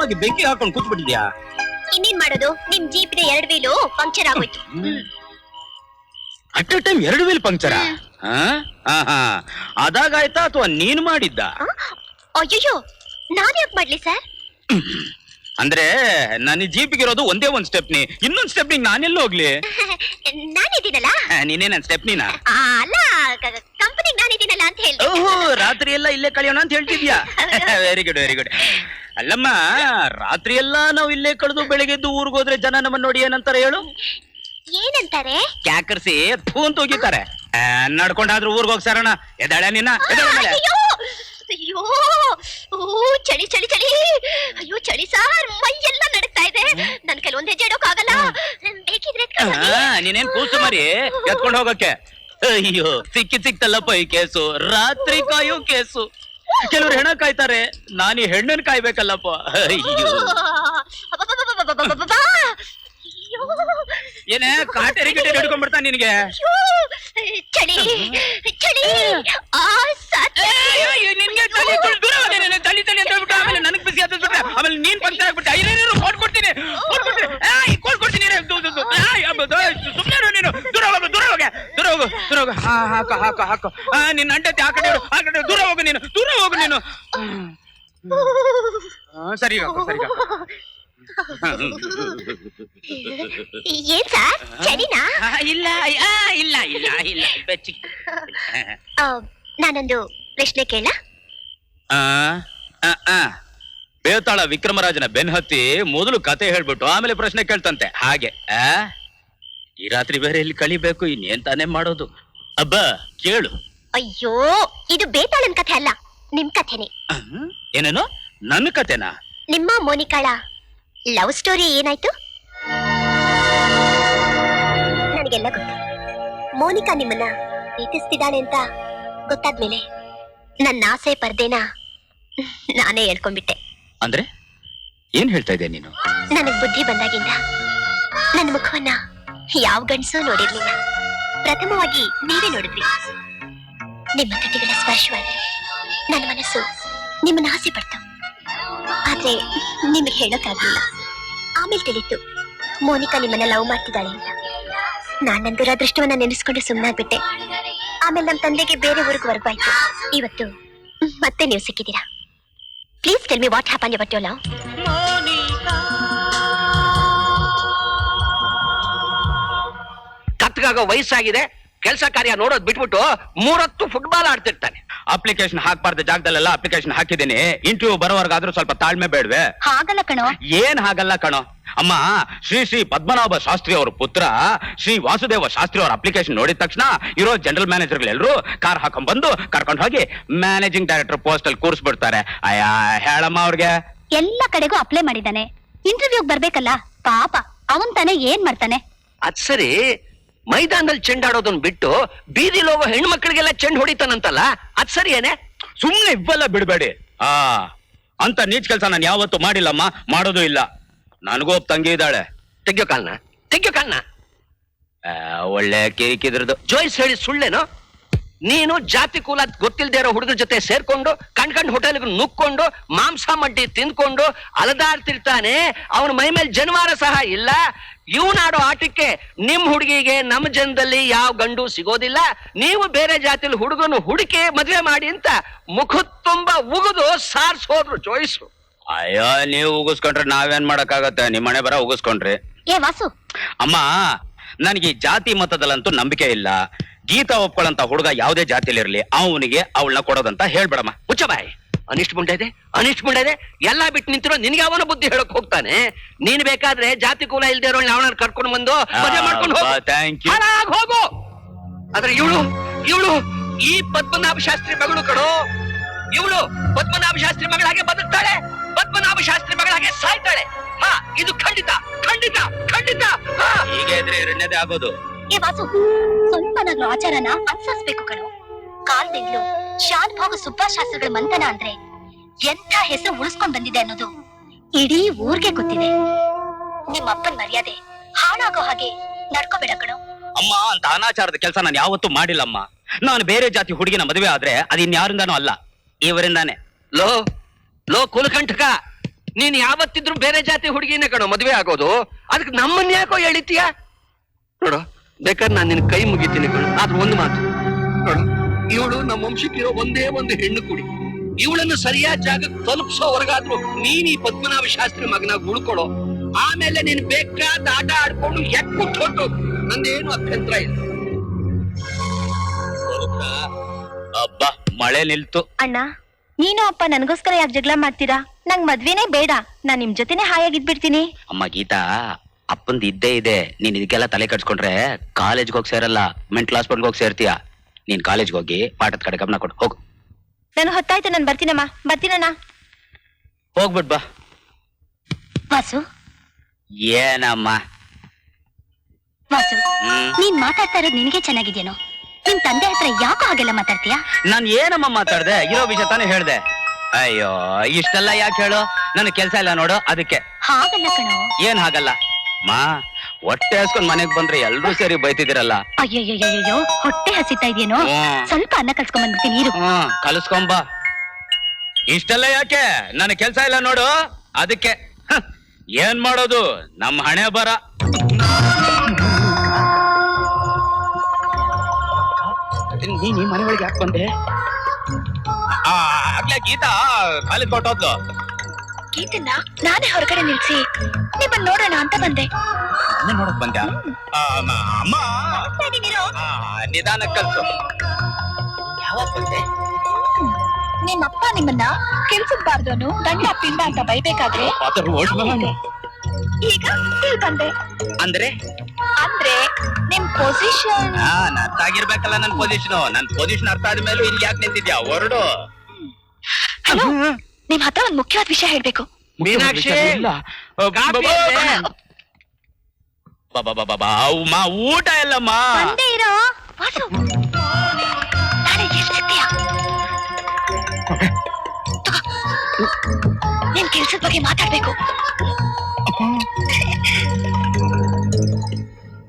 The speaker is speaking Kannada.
ಆರಾಮಾಗಿ ಬೆಂಕಿ ಹಾಕೊಂಡು ಕೂತ್ಬಿಟ್ಟಿದ್ಯಾ? ಇನ್ನೇನ್ ಮಾಡೋದು, ನಿಮ್ ಜೀಪ್ 2 ವೀಲು ಪಂಕ್ಚರ್ ಆಗೋಯ್ತು. ಅಟ್ ಟೈಮ್ 2 ವೀಲ್ ಪಂಕ್ಚರ? ಅದಾಗಾಯ್ತಾ ಅಥವಾ ನೀನ್ ಮಾಡಿದ್ದ? ಅಯ್ಯೋ, ನಾನ್ ಯಾಕೆ ಮಾಡ್ಲಿ ಸರ್? ಅಂದ್ರೆ ನನ್ನ ಜೀಪಿಗೆ ಇರೋದು ಒಂದೇ ಒಂದ್ ಸ್ಟೆಪ್ನಿ, ಇನ್ನೊಂದ್ ಸ್ಟೆಪ್ನಿ ನಾನೆಲ್ಲ ಹೋಗ್ಲಿ? ನಾನಿದ್ದೀನಲ್ಲ. ನೀನೇ ನನ್ ಸ್ಟೆಪ್ನಿನಾ? ಅಲ್ಲ, ಕಂಪನಿಗೆ ನಾನಿದ್ದೀನಲ್ಲ ಅಂತ ಹೇಳಿ. ಓಹೋ, ರಾತ್ರಿ ಎಲ್ಲ ಇಲ್ಲೇ ಕಳೆಯೋಣ ಅಂತ ಹೇಳ್ತಿದ್ಯಾ? Very good very good. ಅಲ್ಲಮ್ಮ, ರಾತ್ರಿ ಎಲ್ಲ ನಾವು ಇಲ್ಲೇ ಕಳೆದು ಬೆಳಿಗ್ಗೆದ್ದು ಊರ್ಗ್ ಹೋದ್ರೆ ಜನ ನಮ್ಮನ್ನ ನೋಡಿ ಏನಂತಾರೆ ಹೇಳು? ಏನಂತಾರೆ? ಕ್ಯಾಕರ್ಸಿ ಫೋನ್ ತೋಗಿತಾರೆ. ನಡ್ಕೊಂಡಾದ್ರೂ ಊರ್ಗ್ ಹೋಗ್ಸಾರಣ. ಎದಾಳ ನಿನ್ನ ಅಯ್ಯೋ, ಚಳಿ ಚಳಿ ಚಳಿ. ಅಯ್ಯೋ ಚಳಿ ಸಾರ್, ಮೈ ಎಲ್ಲ ನಡುಗ್ತಾ ಇದೆ. ನನ್ ಕೆಲವೊಂದ್ ಹೆಜ್ಜೆ ಇಡೋಕ್ಕಾಗಲ್ಲ. ಬೇಕಿದ್ರೆ ನೀನೇನ್ ಕೂಸು ಮರಿ ಎತ್ಕೊಂಡ್ ಹೋಗಕ್ಕೆ? ಅಯ್ಯೋ, ಸಿಕ್ತಲ್ಲಪ್ಪ ಈ ಕೇಸು. ರಾತ್ರಿ ಕಾಯೋ ಕೇಸು. ಕೆಲವ್ರು ಹೆಣ ಕಾಯ್ತಾರೆ, ನಾನು ಈ ಹೆಣ್ಣನ್ ಕಾಯ್ಬೇಕಲ್ಲಪ್ಪ. ಅಯ್ಯೋ, ಏನೇ ಕಾಟೇರಿ ಗಿಟೆ ಹಿಡ್ಕೊಂಡ್ಬಿಡ್ತಾ ನಿನ್ಗೆ? ಚಳಿ ಚಳಿ. ನಿನ್ಗೆ ತಲಿ ತಲಿ ಅಂತ ಹೇಳ್ಬಿಟ್ಟು ಆಮೇಲೆ ನನಗ್ ಬಿಸಿ ಹತ್ತಿಸ್ಬಿಟ್ರೆ ಆಮೇಲೆ ನೀನ್ ಪಂಕ್ಚರ್ ಆಗ್ಬಿಟ್ಟೆ. ಐದೇನೇನು ಕೊಡ್ಕೊಡ್ತೀನಿ ಸುಮ್ಮನೆ ನೀನು. ದೂರ ಹೋಗು ದೂರ ಹೋಗೆ ದೂರ ಹೋಗು ದೂರ ಹೋಗು. ಹಾಕು ಹಾಕು ಹಾಕು. ನಿನ್ನ ಅಂಟತಿ ಆ ಕಡೆ ಆ ಕಡೆ. ದೂರ ಹೋಗು ನೀನು, ದೂರ ಹೋಗು ನೀನು. ಸರಿ ಸರಿ. ಏನ್ ಸರ್, ಚಳಿನಾ? ಇಲ್ಲ ಇಲ್ಲ ಇಲ್ಲ ಇಲ್ಲ. ನಾನೊಂದು ಪ್ರಶ್ನೆ ಕೇಳ? ಬೇತಾಳ ವಿಕ್ರಮರಾಜನ ಬೆನ್ಹತ್ತಿ ಮೊದಲು ಕತೆ ಹೇಳ್ಬಿಟ್ಟು ಆಮೇಲೆ ಪ್ರಶ್ನೆ ಕೇಳ್ತಂತೆ. ಹಾಗೆ ಈ ರಾತ್ರಿ ಬೇರೆ ಇಲ್ಲಿ ಕಳಿಬೇಕು, ಇನ್ನೇನ್ ತಾನೇ ಮಾಡೋದು? ಅಬ್ಬ ಕೇಳು. ಅಯ್ಯೋ, ಇದು ಬೇತಾಳನ್ ಕಥೆ ಅಲ್ಲ, ನಿಮ್ ಕಥೆನೆ. ಏನೇನು? ನನ್ನ ಕಥೆನಾ? ನಿಮ್ಮ ಮೋನಿಕಾಳ ಲವ್ ಸ್ಟೋರಿ ಏನಾಯ್ತು? ನನಗೆಲ್ಲ ಗೊತ್ತು. ಮೋನಿಕಾ ನಿಮ್ಮನ್ನ ಪ್ರೀತಿಸ್ತಿದ್ದಾಳೆ ಅಂತ ಗೊತ್ತಾದ್ಮೇಲೆ ನನ್ನ ಆಸೆ ಪರ್ದೇನ ನಾನೇ ಹೇಳ್ಕೊಂಡ್ಬಿಟ್ಟೆ. ಅಂದ್ರೆ ಏನ್ ಹೇಳ್ತಾ ಇದ್ದೆ ನೀನು? ನನಗ್ ಬುದ್ಧಿ ಬಂದಾಗಿಂದ ನನ್ನ ಮುಖವನ್ನ ಯಾವ ಗಂಡಸೂ ನೋಡಿರ್ಲಿಲ್ಲ. ಪ್ರಥಮವಾಗಿ ನೀವೇ ನೋಡಿದ್ರಿ. ನಿಮ್ಮ ತುಟಿಗಳ ಸ್ಪರ್ಶವಾಗಿ ನನ್ನ ಮನಸ್ಸು ನಿಮ್ಮನ್ನ ಆಸೆ ಪಡ್ತು. ಆದ್ರೆ ನಿಮಗೆ ಹೇಳೋಕ್ಕಾಗ್ಲಿಲ್ಲ. ಆಮೇಲೆ ತಿಳಿತು ಮೋನಿಕಾ ನಿಮ್ಮನ್ನ ಲವ್ ಮಾಡ್ತಿದ್ದಾಳೆ ಅಂತ. ನಾನ್ ನನ್ನ ದುರದೃಷ್ಟವನ್ನ ನೆನೆಸ್ಕೊಂಡು ಸುಮ್ಮನಾಗ್ಬಿಟ್ಟೆ. ಆಮೇಲೆ ನಮ್ಮ ತಂದೆಗೆ ಬೇರೆ ಊರಿಗೆ ವರ್ಗಾಯ್ತು. ಇವತ್ತು ಮತ್ತೆ ನೀವು ಸಿಕ್ಕಿದ್ದೀರಾ. Please tell me what happen about your love. ಕತ್ಗಾಗ ವಯಸ್ಸಾಗಿದೆ, ಕೆಲಸ ಕಾರ್ಯ ನೋಡೋದ್ ಬಿಟ್ಬಿಟ್ಟು 3 ಹೊತ್ತು ಫುಟ್ಬಾಲ್ ಆಡ್ತಿರ್ತಾನೆ. ಅಪ್ಲಿಕೇಶನ್ ಹಾಕ್ಬಾರ್ದ ಜಾಗದಲ್ಲೆಲ್ಲ ಅಪ್ಲಿಕೇಶನ್ ಹಾಕಿದ್ದೀನಿ. ಇಂಟರ್ವ್ಯೂ ಬರೋವರ್ಗಾದ್ರೂ ಸ್ವಲ್ಪ ತಾಳ್ಮೆ ಬೇಡ್ವೆ? ಹಾಗಲ್ಲ ಕಣೋ. ಏನ್ ಹಾಗಲ್ಲ ಕಣೋ ಅಮ್ಮ. ಶ್ರೀ ಪದ್ಮನಾಭ ಶಾಸ್ತ್ರಿ ಅವ್ರ ಪುತ್ರ ಶ್ರೀ ವಾಸುದೇವ ಶಾಸ್ತ್ರಿ ಅವ್ರ ಅಪ್ಲಿಕೇಶನ್ ನೋಡಿದ ತಕ್ಷಣ ಇರೋ ಜನರಲ್ ಮ್ಯಾನೇಜರ್ಗಳೆಲ್ಲರೂ ಕಾರ್ ಹಾಕೊಂಡ್ ಬಂದು ಕರ್ಕೊಂಡು ಹೋಗಿ ಮ್ಯಾನೇಜಿಂಗ್ ಡೈರೆಕ್ಟರ್ ಪೋಸ್ಟ್ ಅಲ್ಲಿ ಕೂರಿಸ್ಬಿಡ್ತಾರೆ. ಅಯ್ಯ ಹೇಳಮ್ಮ ಅವ್ರಿಗೆ. ಎಲ್ಲ ಕಡೆಗೂ ಅಪ್ಲೈ ಮಾಡಿದಾನೆ, ಇಂಟರ್ವ್ಯೂಗ್ ಬರ್ಬೇಕಲ್ಲ. ಪಾಪ ಅವನ್ ತಾನೇ ಏನ್ ಮಾಡ್ತಾನೆ? ಅದ್ ಸರಿ, ಮೈದಾನದಲ್ಲಿ ಚೆಂಡಾಡೋದನ್ ಬಿಟ್ಟು ಬೀದಿಲ್ ಹೋಗೋ ಹೆಣ್ಮಕ್ಳಿಗೆಲ್ಲ ಚೆಂಡ್ ಹೊಡಿತಾನಂತಲ್ಲ, ಅದ್ ಸರಿ ಏನೇ? ಸುಮ್ನೆ ಇವೆಲ್ಲ ಬಿಡ್ಬೇಡಿ. ಅಂತ ನೀಚ್ ಕೆಲ್ಸ ನಾನು ಯಾವತ್ತೂ ಮಾಡಿಲ್ಲಮ್ಮ, ಮಾಡೋದು ಇಲ್ಲ. ನನಗೂ ಒಬ್ಬ ತಂಗಿ ಇದ್ದಾಳೆ. ತೆಗ್ಯೋ ಕಾಲ್ನ. ಒಳ್ಳೆ ಕಿರಿಕಿದ್ರದು. ಜೋಯ್ಸ್ ಹೇಳಿ ಸುಳ್ಳೇನು? ನೀನು ಜಾತಿ ಕುಲ ಗೊತ್ತಿಲ್ದೇ ಇರೋ ಹುಡುಗರ ಜೊತೆ ಸೇರ್ಕೊಂಡು ಕಣ್ ಹೋಟೆಲ್ಗೆ ನುಕ್ಕೊಂಡು ಮಾಂಸ ಮಡ್ಡಿ ತಿಂದ್ಕೊಂಡು ಅಲದಾಡ್ತಿರ್ತಾನೆ. ಅವನ ಮೈ ಮೇಲೆ ಜನ್ವಾರ ಸಹ ಇಲ್ಲ. ಇವನಾಡೋ ಆಟಕ್ಕೆ ನಿಮ್ ಹುಡುಗಿಗೆ ನಮ್ಮ ಜನದಲ್ಲಿ ಯಾವ ಗಂಡು ಸಿಗೋದಿಲ್ಲ. ನೀವು ಬೇರೆ ಜಾತಿಲಿ ಹುಡುಗನು ಹುಡುಕಿ ಮದ್ವೆ ಮಾಡಿ ಅಂತ ಮುಖ ತುಂಬಾ ಉಗಿದು ಸಾರ್ಸೋದ್ರು ಜೋಯ್ಸು. ಅಯ್ಯೋ, ನೀವು ಉಗಿಸ್ಕೊಂಡ್ರೆ ನಾವೇನ್ ಮಾಡಕ್ಕಾಗತ್ತೆ? ನಿಮ್ ಮನೆ ಬರ ಉಗಿಸ್ಕೊಂಡ್ರಿ. ಏ ವಾಸು, ಅಮ್ಮ, ನನಗೆ ಜಾತಿ ಮತದಲ್ಲಂತೂ ನಂಬಿಕೆ ಇಲ್ಲ. ಗೀತಾ ಒಪ್ಕೊಳ್ಳಂತ ಹುಡುಗ ಯಾವುದೇ ಜಾತಿಲಿರ್ಲಿ ಅವನಿಗೆ ಅವಳನ್ನ ಕೊಡೋದಂತ ಹೇಳ್ಬೇಡಮ್ಮ. ಮುಚ್ಚಬಾಯ್. ಅನಿಷ್ಟ ಮುಂಡೆ ಇದೆ ಎಲ್ಲಾ ಬಿಟ್ಟು ನಿಂತಿರೋ ನಿನ್ಗೆ ಅವನ ಬುದ್ಧಿ ಹೇಳಕ್ ಹೋಗ್ತಾನೆ. ನೀನ್ ಬೇಕಾದ್ರೆ ಜಾತಿ ಕುಲ ಇಲ್ದೇ ಇರೋ ಅವನ ಕರ್ಕೊಂಡು ಬಂದು ಮದುವೆ ಮಾಡ್ಕೊಂಡು ಹೋಗು. ಆದ್ರೆ ಇವಳು ಈ ಪದ್ಮನಾಭ ಶಾಸ್ತ್ರಿ ಮಗಳು ಕಣೋ. ಇವಳು ಪದ್ಮನಾಭ ಶಾಸ್ತ್ರಿ ಮಗಳಾಗೆ ಬದುಕ್ತಾಳೆ, ಪದ್ಮನಾಭ ಶಾಸ್ತ್ರಿ ಮಗಳಾಗೆ ಸಾಯ್ತಾಳೆ. ಇದು ಖಂಡಿತ ಖಂಡಿತ ಖಂಡಿತ. ಹೀಗೆ ಇದ್ರೆ ಎರಡನೇದೇ ಆಗೋದು. ಏ ವಾಸು, ಸ್ವಲ್ಪ ನಾನು ಆಚಾರನ ಅನ್ಸಸ್ಬೇಕು ಕಣೋ. ಕಾಲ್ದಿಂದಲೂ ಶಾಂತ್ ಭಾಗ ಸುಭಾಷ್ ಶಾಸ್ತ್ರಿಗಳ ಮಂಥನ ಅಂದ್ರೆ ಎಂಥ ಹೆಸರು ಉಳಿಸ್ಕೊಂಡ್ ಬಂದಿದೆ ಅನ್ನೋದು ಇಡೀ ಊರ್ಗೆ ಗೊತ್ತಿದೆ. ನಿಮ್ಮ ಅಪ್ಪನ್ ಮರ್ಯಾದೆ ಹಾಳಾಗೋ ಹಾಗೆ ನಡ್ಕೋಬೇಡ ಕಣೋ. ಅಮ್ಮ, ಅಂತ ಅನಾಚಾರದ ಕೆಲಸ ನಾನು ಯಾವತ್ತೂ ಮಾಡಿಲ್ಲಮ್ಮ. ನಾನು ಬೇರೆ ಜಾತಿ ಹುಡುಗಿನ ಮದುವೆ ಆದ್ರೆ ಅದು ಇನ್ಯಾರಿಂದಾನೂ ಅಲ್ಲ, ಇವರಿಂದಾನೆ. ಲೋ ಕುಲಕಂಠಕ, ನೀನ್ ಯಾವತ್ತಿದ್ರು ಬೇರೆ ಜಾತಿ ಹುಡುಗಿನೇ ಕಣೋ ಮದ್ವೆ ಆಗೋದು, ಅದಕ್ಕೆ ನಮ್ಮನ್ನ ಯಾಕೋ ಎಳಿತೀಯ? ನೋಡು, ಬೇಕಾದ್ರೆ ನಾನು ನಿನ್ ಕೈ ಮುಗಿತೀನಿ ಕಣೋ, ಆದ್ರೆ ಒಂದು ಮಾತು ನೋಡು, ಇವಳು ನಮ್ಮ ವಂಶಕ್ಕಿರೋ ಒಂದೇ ಒಂದು ಹೆಣ್ಣು ಕುಡಿ. ಇವಳನ್ನು ಸರಿಯಾದ ಜಾಗಕ್ಕೆ ತಲುಪಿಸೋವರೆಗಾದ್ರೂ ನೀನ್ ಈ ಪದ್ಮನಾಭ ಶಾಸ್ತ್ರಿ ಮಗನಾಗ ಉಳ್ಕೊಳ್ಳೋ. ಆಮೇಲೆ ನೀನ್ ಬೇಕಾದ ಆಟ ಆಡ್ಕೊಂಡು ಎಕ್ಬಿಟ್ಟು ಹೊಟ್ಟು, ನಂದೇನು ಅಭ್ಯಂತರ ಇಲ್ಲ. ಅಬ್ಬಾ ಮಳೆ ನಿಲ್ತು. ಅಣ್ಣ, ನೀನು ಅಪ್ಪ ನನ್ಗೋಸ್ಕರ ಯಾಕೆ ಜಗಳ ಮಾಡ್ತೀರಾ? ನಂಗ್ ಮದ್ವೆನೇ ಬೇಡ, ನಾನ್ ನಿಮ್ ಜೊತೆನೆ ಹಾಯಾಗಿದ್ಬಿಡ್ತೀನಿ. ಅಮ್ಮ ಗೀತಾ, ಅಪ್ಪಂದ್ ಇದ್ದೇ ಇದೆ. ನೀನ್ ಇದಕ್ಕೆಲ್ಲ ತಲೆ ಕಟ್ಸ್ಕೊಂಡ್ರೆ ಕಾಲೇಜ್ಗೆ ಹೋಗಿ ಸೇರಲ್ಲ, ಮೆಂಟಲ್ ಹಾಸ್ಪಿಟಲ್ಗೆ ಹೋಗಿ ಸೇರ್ತೀಯ. ನೀನ್ ಕಾಲೇಜ್ಗೆ ಹೋಗಿ ಪಾಠದ ಕಡೆ ಗಮನ ಕೊಡು, ಹೋಗು. ನಾನು ಹೊತ್ತಾಯ್ತು, ನಾನು ಬರ್ತೀನಣ್ಣ. ಹೋಗ್ಬಿಟ್ ಬಾ. ವಾಸು, ಏನಮ್ಮ? ವಾಸು, ನೀನ್ ಮಾತಾಡ್ತಾ ಇರೋದು ನಿನಗೆ ಚೆನ್ನಾಗಿದ್ಯೇನೋ? ನಿಮ್ ತಂದೆ ಹತ್ರ ಯಾಕೋ ಹಾಗೆಲ್ಲ ಮಾತಾಡ್ತೀಯಾ? ನಾನ್ ಏನಮ್ಮ ಮಾತಾಡ್ದೆ? ಇರೋ ವಿಷಯ ತಾನೇ ಹೇಳ್ದೆ. ಅಯ್ಯೋ, ಇಷ್ಟೆಲ್ಲ ಯಾಕೆ ಹೇಳು? ನನ್ ಕೆಲ್ಸ ಇಲ್ಲ ನೋಡು, ಅದಕ್ಕೆ. ಹಾಗಲ್ಲ ಕಣೋ. ಏನ್ ಹಾಗಲ್ಲ ಮಾ? ಹೊಟ್ಟೆ ಹಸ್ಕೊಂಡ್ ಮನೆಗ್ ಬಂದ್ರೆ ಎಲ್ರೂ ಸೇರಿ ಬೈತಿದಿರಲ್ಲ. ಅಯ್ಯಯ್ಯೋ, ಹೊಟ್ಟೆ ಹಸಿತಾ ಇದೆಯೇನೋ? ಸ್ವಲ್ಪ ಅನ್ನ ಕಲ್ಸ್ಕೊಂಡ್ ಬಂದ್ಬಿಡ್ತೀನಿ ನೀರು. ಕಲಿಸ್ಕೊಂಬ. ಇಷ್ಟೆಲ್ಲ ಯಾಕೆ? ನನ್ ಕೆಲ್ಸ ಇಲ್ಲ ನೋಡು, ಅದಕ್ಕೆ. ಏನ್ ಮಾಡೋದು, ನಮ್ ಹಣೆ ಬರ. ನೀನ್ ಈ ಮನೆ ಒಳಗೆ ಯಾಕೆ ಬಂದೆ? ಆಗ್ಲೇ ಗೀತಾ ಕಾಲೇಜ್ ಕೊಟ್ಟೋದ್ಲು. ಗೀತನ್ನ ನಾನೇ ಹೊರಗಡೆ ನಿಲ್ಸಿ ನಿಮ್ಮನ್ನ ನೋಡೋಣ ಅಂತ ಬಂದೆ. ನೋಡಕ್ ಬಂದ್ಯಾ? ಅಮ್ಮ ನಿಧಾನ ಕಲ್ಸು. ಯಾವಾಗ ಬಂದೆ? ನಿಮ್ಮಪ್ಪ ನಿಮ್ಮನ್ನ ಕೆಲ್ಸಕ್ಬಾರ್ದು ಅನ್ನೋ ದಂಡ ಪಿಂಡ ಅಂತ ಬೈಬೇಕಾದ್ರೆ ಈಗ ಇಲ್ಲಿ ಬಂದೆ. ಅಂದ್ರೆ ನಿಮ್ ಪೊಸಿಷನ್ ಅರ್ಥ ಆಗಿರ್ಬೇಕಲ್ಲ. ನನ್ ಪೊಸಿಷನ್ ಅರ್ಥ ಆದ್ಮೇಲೆ ಇಲ್ಲಿ ಯಾಕೆ ನಿಂತಿದ್ಯಾ? ಹೊರಡು. ಹಲೋ, ನಿಮ್ ಹತ್ರ ಒಂದ್ ಮುಖ್ಯವಾದ ವಿಷಯ ಹೇಳ್ಬೇಕು. ಮೀನಾಕ್ಷಿ, ಊಟ ಎಲ್ಲಮ್ಮ? ಬಂದೇ ಇರೋ. ವಾಸು, ನಾಳೆ ಎಷ್ಟಿರ್ತೀಯ? ನಿನ್ ಕೆಲ್ಸದ ಬಗ್ಗೆ ಮಾತಾಡ್ಬೇಕು.